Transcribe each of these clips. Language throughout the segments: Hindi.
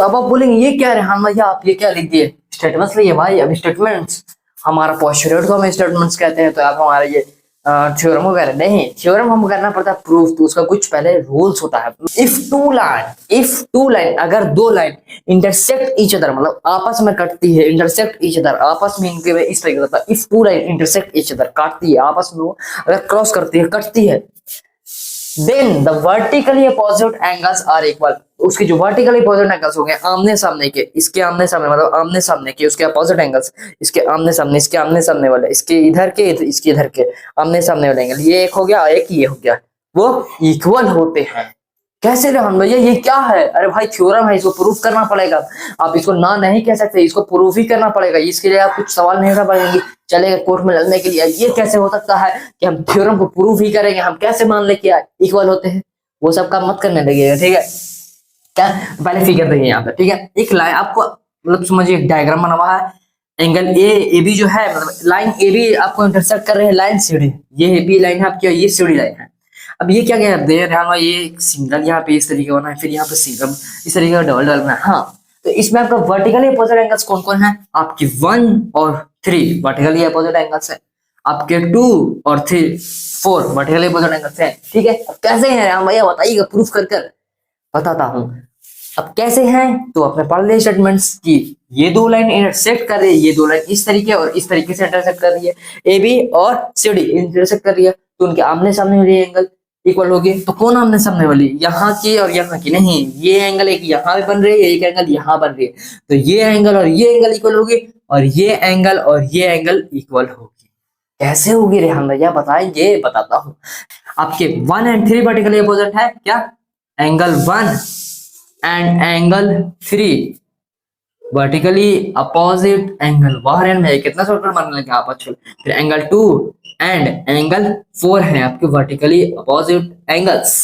तो अब आप बोलेंगे ये क्या रेहान भैया आप ये क्या लिख दिए, स्टेटमेंट्स लिए भाई। अभी स्टेटमेंट्स हमारा पोस्टुलेट को हम स्टेटमेंट्स कहते हैं, तो आप हमारा ये थ्योरम वगैरह नहीं, थ्योरम हम करना पड़ता है प्रूफ, तो उसका कुछ पहले रूल्स होता है। इफ टू लाइन अगर दो लाइन इंटरसेक्ट ईच अदर, मतलब आपस में कटती है, इंटरसेक्ट ईच अदर आपस में, इनके में इस तरीके होता है। If two line intersect each other, काटती है आपस में, वो अगर क्रॉस करती है, कटती है, then the vertically opposite angles are equal. उसके जो वर्टिकली अपोजिट एंगल्स हो गए आमने सामने के, इसके आमने सामने मतलब आमने सामने के, उसके अपोजिट एंगल्स, इसके आमने सामने, इसके आमने सामने वाले, इसके इधर के, इसके इधर के आमने सामने वाले एंगल, ये एक हो गया, एक ये हो गया, वो इक्वल होते हैं। कैसे रेहान भैया ये क्या है? अरे भाई थ्योरम है, इसको प्रूफ करना पड़ेगा। आप इसको ना नहीं कह सकते, इसको प्रूफ ही करना पड़ेगा। इसके लिए आप कुछ सवाल नहीं कर पाएंगे, चलेगा कोर्ट में लड़ने के लिए, ये कैसे हो सकता है कि हम थ्योरम को प्रूफ ही करेंगे, हम कैसे मान ले कि इक्वल होते हैं, वो सब काम मत करने लगेगा, ठीक है। क्या पहले फिगर देखिए यहाँ पे, ठीक है। एक लाइन आपको मतलब समझिए, एक डायग्राम बना हुआ है, एंगल ए बी जो है, मतलब लाइन ए बी आपको इंटरसेक्ट कर रहे हैं लाइन सीडी, ये बी लाइन है आपकी, ये सीडी लाइन है। अब ये क्या क्या दे रहे हैं, ये सिंगल यहाँ पे इस तरीके का बना है, फिर यहाँ पे सिंगल इस तरीके का डबल डबल बना है। हाँ, तो इसमें आपका वर्टिकली अपोजिट एंगल्स कौन कौन है? आपकी 1 और 3 वर्टिकली अपोजिट एंगल्स है, आपके 2 और 4 वर्टिकली अपोजिट एंगल्स है, ठीक है। अब कैसे हैं राम भैया बताइएगा, प्रूफ कर कर बताता हूँ। अब कैसे हैं तो अपने पढ़ ले स्टेटमेंट्स की, ये दो लाइन इंटरसेक्ट कर रही है, ये दो लाइन इस तरीके और इस तरीके से इंटरसेक्ट कर रही है, ए बी और सी डी इंटरसेक्ट कर रही है, तो उनके आमने सामने वाली एंगल इक्वल होगी। तो कौन आमने सामने वाली? यहाँ की और यहाँ की नहीं, ये एंगल एक यहाँ पे बन रही है, एक एंगल यहाँ बन रही है, तो ये एंगल और ये एंगल इक्वल होगी, और ये एंगल और ये एंगल इक्वल होगी। कैसे होगी रेहान भैया बताएंगे? बताता हूँ। आपके 1 और 3 वर्टिकली अपोजिट है, क्या? Angle 1 and angle 3 vertically opposite angle, बाहर में कितना शॉर्टकट मारने लगे आप, अच्छा। फिर एंगल 2 एंड एंगल 4 है आपके वर्टिकली अपोजिट एंगल्स।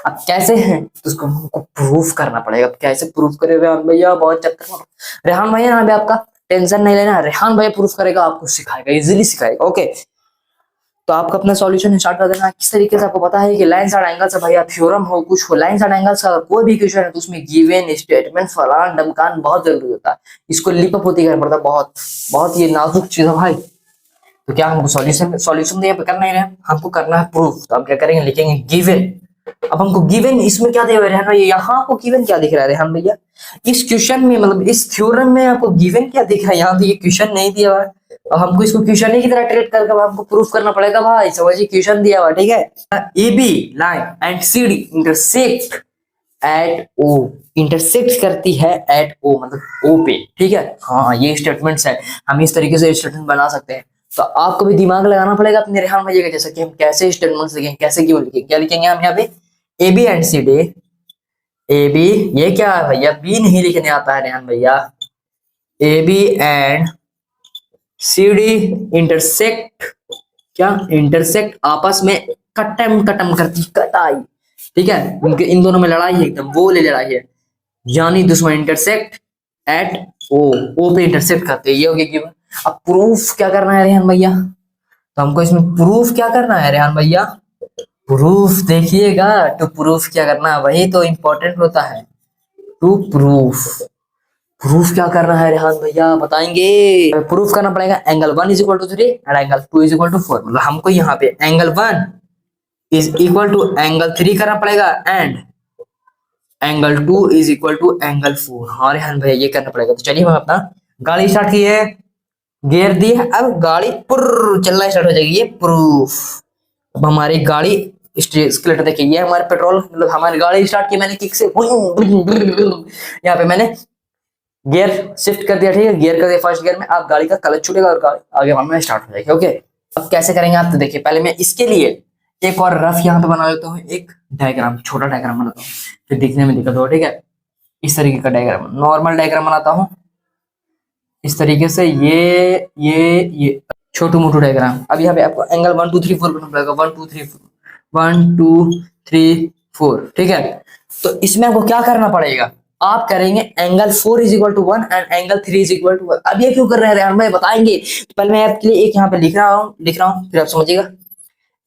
अब कैसे हैं तो उसको हमको प्रूफ करना पड़ेगा। अब कैसे प्रूफ करे रेहान भैया? बहुत चक्कर। रेहान भैया यहाँ पे आपका टेंशन नहीं लेना, रेहान भैया प्रूफ करेगा, आपको सिखाएगा, इजीली सिखाएगा, ओके। तो आपका अपना सॉल्यूशन स्टार्ट कर देना। किस तरीके से आपको पता है कि लाइन साइड एंगल से भैया थ्योरम हो, कुछ हो, लाइन साइड एंगल्स का कोई भी क्वेश्चन है तो उसमें गिवन स्टेटमेंट फलान डमकान बहुत जरूरी होता है, इसको लिपअप होती करना पड़ता है, बहुत बहुत ये नाजुक चीज है भाई। तो क्या हमको सॉल्यूशन यहाँ पे करना ही है, हमको करना है प्रूफ। तो हम क्या करेंगे, लिखेंगे गिवन। अब हमको गिवन इसमें क्या दे हुए रेहान भैया, यहाँ आपको गिवन क्या दिख रहा है रेहान भैया? इस क्वेश्चन में मतलब इस थ्योरम में आपको गिवन क्या दिख रहा है? यहाँ तो ये क्वेश्चन नहीं दिया हुआ है, अब हमको इसको क्वेश्चन ही की तरह ट्रीट करके हमको प्रूफ करना पड़ेगा भाई, समझिए क्वेश्चन दिया हुआ, ठीक है। A B line and C D intersect at O, intersect करती है एट ओ मतलब ओ पे, ठीक है। हाँ ये स्टेटमेंट्स है, हम इस तरीके से स्टेटमेंट बना सकते हैं। तो आपको भी दिमाग लगाना पड़ेगा अपने रेहान भैया का, जैसा कि हम कैसे स्टेटमेंट्स लिखेंगे, कैसे क्यों लिखेंगे, क्या लिखेंगे हम यहाँ पे? A B and C D, A B ये क्या है भैया, बी नहीं लिखने आता है रेहान भैया, A B and C D intersect, क्या इंटरसेक्ट आपस में कटम कटम करती, कटाई, ठीक है। उनके इन दोनों में लड़ाई है, एकदम वो ले लड़ाई है, यानी दुश्मन इंटरसेक्ट एट ओ, ओ पे इंटरसेक्ट करते हैं, ये हो गया गिवन। अब प्रूफ क्या करना है रेहान भैया? तो हमको इसमें प्रूफ क्या करना है रेहान भैया? प्रूफ देखिएगा, तो प्रूफ क्या करना है वही तो इंपॉर्टेंट होता है। टू प्रूफ, प्रूफ क्या करना है रेहान भैया बताएंगे? प्रूफ करना पड़ेगा angle 1 is equal to 3 and angle 2 is equal to 4। मतलब हमको यहाँ पे angle 1 is equal to angle 3 करना पड़ेगा and angle 2 is equal to angle 4। हाँ रेहान भैया ये करना पड़ेगा। तो चलिए हम अपना गाड़ी स्टार्ट की है, गियर दी है, अब गाड़ी पुर चलना स्टार्ट हो जाएगी, ये प्रूफ। अब हमारी गाड़ी स्केलेटर देखिए, ये हमारे पेट्रोल मतलब हमारी गाड़ी स्टार्ट की मैंने किक से, यहाँ पे मैंने गियर शिफ्ट कर दिया, ठीक है। गियर कर दिया फर्स्ट गियर में, आप गाड़ी का क्लच छूटेगा और गाड़ी आगे बढ़ना स्टार्ट हो जाएगी, ओके। अब कैसे करेंगे आप तो देखिए, पहले मैं इसके लिए एक और रफ यहाँ पे बना लेता हूँ, एक डायग्राम, छोटा डायग्राम बनाता हूँ, फिर दिखने में दिक्कत हो, ठीक है। इस तरीके का डायग्राम, नॉर्मल डायग्राम बनाता हूँ इस तरीके से, ये छोटू मोटू डायग्राम। अब यहाँ पे आपको एंगल 1 2 3 4 बनना पड़ेगा, 1 2 3 4, 1 2 3 4, ठीक है। तो इसमें आपको क्या करना पड़ेगा, आप करेंगे angle 4 is equal to 1 and angle 3 is equal to 1। अब ये क्यों कर रहे हैं रेहान भाई बताएंगे? तो पहले मैं आपके लिए एक यहाँ पे लिख रहा हूँ, फिर आप समझिएगा।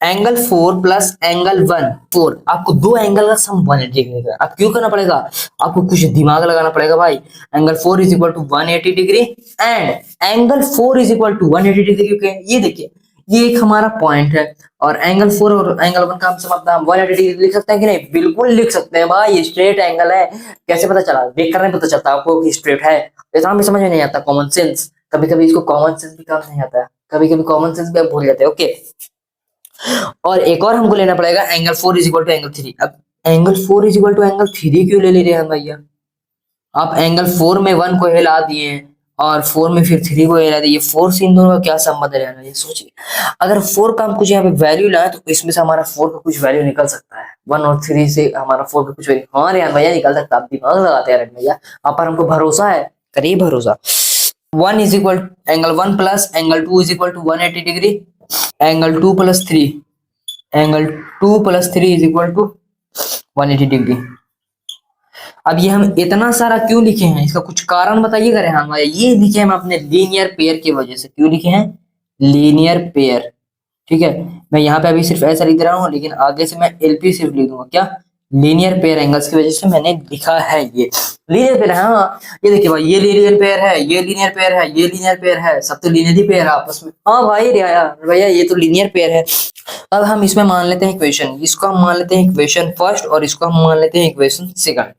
एंगल 4 प्लस एंगल 1 4, आपको दो एंगल का सम 180 डिग्री का। अब क्यों करना पड़ेगा, आपको कुछ दिमाग लगाना पड़ेगा भाई। Angle 4 is equal to 180 degree and angle 4 is equal to 180 degree. क्योंकि ये देखिए ये एक हमारा पॉइंट है और एंगल 4 और एंगल 1 का हम सम अपना 180 डिग्री लिख सकते हैं कि नहीं, बिल्कुल लिख सकते हैं भाई। ये स्ट्रेट एंगल है। कैसे पता चला, देख कर नहीं पता चलता आपको कि स्ट्रेट है, इतना भी समझ में नहीं आता। कॉमन सेंस, कभी कभी इसको कॉमन सेंस भी काम नहीं आता है, कभी कभी कॉमन सेंस भी आप भूल जाते हैं। ओके, और एक और हमको लेना पड़ेगा angle 4 is equal to angle 3। अब angle 4 is equal to angle 3 क्यों ले रहे हैं भैया, आप एंगल 4 में 1 को हिला दिए और 4 में फिर 3 को हिला दिए, 4 से इन दोनों का क्या संबंध है, ये सोचिए। अगर 4 का हम कुछ यहाँ पे वैल्यू लाए तो इसमें से हमारा 4 का कुछ वैल्यू निकल सकता है, 1 और 3 से हमारा 4 का कुछ वैल्यू, हाँ यार भैया निकल सकता है। आप दिमाग लगाते हैं भैया, आप पर हमको भरोसा है, करिए भरोसा। 1 is equal angle 1 plus angle 2 is equal to 180 degree, angle 2 plus 3, angle 2 plus 3 is equal to 180 degree. अब ये हम इतना सारा क्यों लिखे हैं, इसका कुछ कारण बताइएगा रेहान भाई। ये लिखे हम अपने लीनियर पेयर की वजह से। क्यों लिखे हैं, लीनियर पेयर, ठीक है। मैं यहाँ पे अभी सिर्फ ऐसा लिख रहा हूँ, लेकिन आगे से मैं एलपी सिर्फ लिख दूंगा, क्या, लीनियर पेयर एंगल्स की वजह से मैंने लिखा है ये लीनियर पेयर। हाँ ये देखिए भाई, ये लीनियर पेयर है, ये लीनियर पेयर है, ये लीनियर पेयर है, सब तो लीनियर ही पेयर है आपस में। हाँ भाई भैया ये तो लीनियर पेयर है। अब हम इसमें मान लेते हैं इक्वेशन, इसको हम मान लेते हैं इक्वेशन फर्स्ट और इसको हम मान लेते हैं equation second.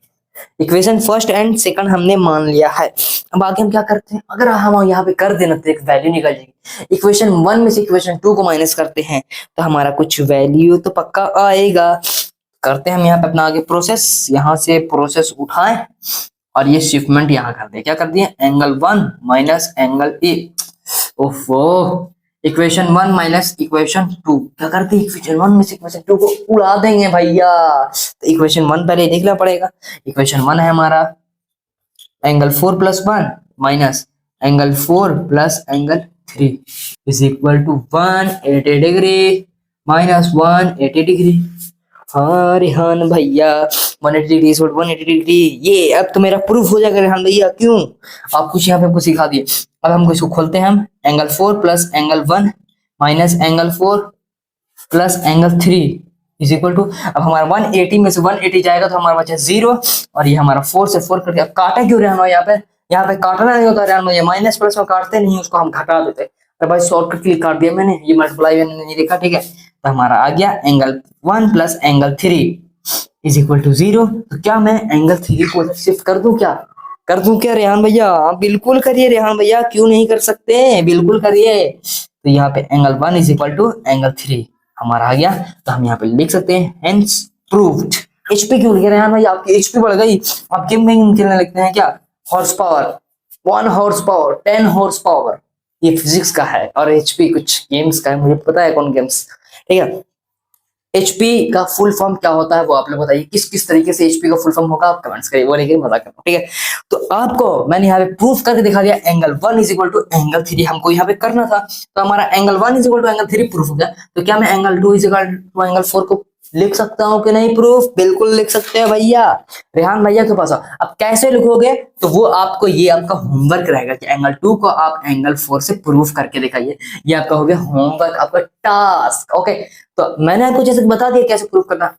Equation first and second हमने मान लिया है। अब आगे हम क्या करते हैं, अगर हम यहाँ पे कर देना तो एक वैल्यू निकल जाएगी। इक्वेशन 1 में से इक्वेशन 2 को माइनस करते हैं तो हमारा कुछ वैल्यू तो पक्का आएगा। करते हैं हम यहाँ पे अपना आगे प्रोसेस, यहाँ से प्रोसेस उठाएं और ये शिफ्टमेंट यहाँ कर दे। क्या कर दिए, एंगल 1 माइनस एंगल ए, ओफो, इक्वेशन 1 माइनस इक्वेशन 2, क्या करते हैं इक्वेशन 1 में से इक्वेशन 2 को उड़ा देंगे भैया। तो इक्वेशन 1 पहले देखना पड़ेगा। इक्वेशन 1 है हमारा angle 4 plus 1 minus angle 4 plus angle 3 is equal to 180 degree minus 180 degree. हाँ रेहान भैया 180 डिग्री 180 डिग्री, ये अब तो मेरा प्रूफ हो जाएगा रेहान भैया। क्यों, आप कुछ यहाँ पे हमको सिखा दिए। अब हमको इसको खोलते हैं हम, angle 4 plus angle 1 minus angle 4 plus angle 3 is equal to, अब हमारा 180 में से 180 जाएगा तो हमारा बचा 0 और ये हमारा 4 से 4 करके। अब काटा क्यों रहे हम यहाँ पे काटना नहीं होता रेहान भैया, माइनस प्लस में काटते नहीं, उसको हम घटा देते। तो भाई शॉर्टकट के लिए काट दिया मैंने, ये मल्टीप्लाई मैंने नहीं देखा, ठीक है। तो हमारा आ गया angle 1 plus angle 3 is equal to 0। तो क्या मैं एंगल 3 को शिफ्ट कर दूं, क्या कर दूं क्या रेहान भैया, आप बिल्कुल करिए रेहान भैया, क्यों नहीं कर सकते, बिल्कुल करिए। तो यहाँ पे angle 1 is equal to angle 3 हमारा आ गया। तो हम यहाँ पे लिख सकते हैं हेंस प्रूव्ड। एचपी क्यों लिख रहे हैं भाई, आपकी एचपी बढ़ गई, आप गेम में खेलने लगते हैं क्या। Horse power 1 horse power 10 horse power, ये फिजिक्स का है और एचपी कुछ गेम्स का है, मुझे पता है कौन गेम्स, ठीक है। एचपी का फुल फॉर्म क्या होता है वो आप लोग बताइए, किस किस तरीके से एचपी का फुल फॉर्म होगा, आप कमेंट्स करिए, वो लेकिन मजा करना, ठीक है। तो आपको मैंने यहाँ पे प्रूफ करके दिखा दिया, angle 1 is equal to angle 3 हमको यहाँ पे करना था। तो हमारा angle 1 is equal to angle 3 proof हो गया। तो क्या मैं angle 2 is equal to angle 4 को लिख सकता हूँ कि नहीं, प्रूफ बिल्कुल लिख सकते हैं भैया। रेहान भैया के पास अब कैसे लिखोगे, तो वो आपको, ये आपका होमवर्क रहेगा कि एंगल 2 को आप एंगल 4 से प्रूफ करके दिखाइए। ये आपका हो गया होमवर्क, आपका टास्क, ओके। तो मैंने आपको जैसे बता दिया कैसे प्रूफ करना। अब